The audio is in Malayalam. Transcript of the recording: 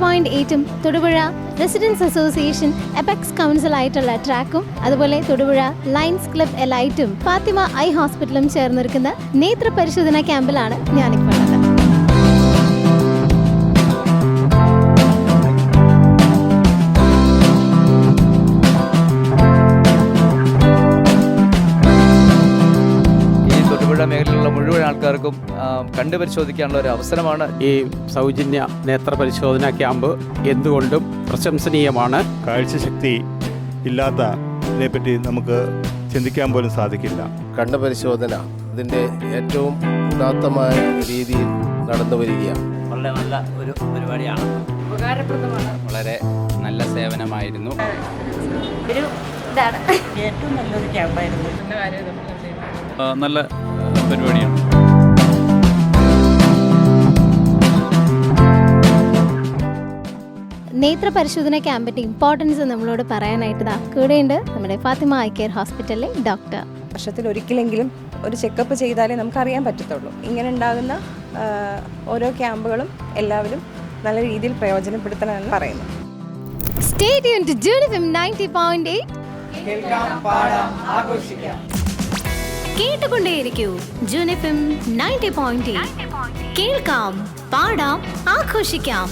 90.8 Thodupuzha residence association apex council ആയിട്ടുള്ള ട്രാക്കും അതുപോലെ തൊടുപുഴ ലയൺസ് ക്ലബ് എലൈറ്റും ഫാത്തിമ ഐ ഹോസ്പിറ്റലും ചേർന്നൊരുക്കുന്ന നേത്ര പരിശോധന ക്യാമ്പിലാണ് ഞാനിപ്പോൾ ഉള്ളത്. മേഖലയിലുള്ള മുഴുവൻ ആൾക്കാർക്കും കണ്ടു പരിശോധിക്കാനുള്ള ഒരു അവസരമാണ് ഈ സൗജന്യ നേത്ര പരിശോധനാ ക്യാമ്പ്. എന്തുകൊണ്ടും പ്രശംസനീയമാണ്. കാഴ്ചശക്തി ഇല്ലാത്തതിനെ പറ്റി നമുക്ക് ചിന്തിക്കാൻ പോലും സാധിക്കില്ല. കണ്ണ് പരിശോധന ഇതിൻ്റെ ഏറ്റവും ഉദാത്തമായ രീതിയിൽ നടന്നു വരികയാണ്. വളരെ നല്ല ഒരു പരിപാടിയാണ്, ഉപകാരപ്രദമാണ്. വളരെ നല്ല സേവനമായിരുന്നു. ഏറ്റവും നല്ലൊരു ക്യാമ്പായിരുന്നു. നല്ല പരിപാടിയാണ്. നേത്ര പരിശോധന ക്യാമ്പിന്റെ ഇമ്പോർട്ടൻസ് നമ്മളോട് പറയാനായിട്ട് കൂടെയുണ്ട് നമ്മുടെ ഫാത്തിമ ഐ കെയർ ഹോസ്പിറ്റലിലെ ഡോക്ടർ. വർഷത്തിൽ ഒരിക്കലെങ്കിലും ഒരു ചെക്കപ്പ് ചെയ്താലേ നമുക്കറിയാൻ പറ്റത്തുള്ളൂ. ഇങ്ങനെ ഉണ്ടാകുന്ന ഓരോ ക്യാമ്പുകളും എല്ലാവരും നല്ല രീതിയിൽ പ്രയോജനപ്പെടുത്തണമെന്ന് പറയുന്നു. Stay tuned to June FM 90.8. കേട്ടുകൊണ്ടേയിരിക്കൂ ജൂൺ FM 90.8. കേൾക്കാം, പാടാം, ആഘോഷിക്കാം.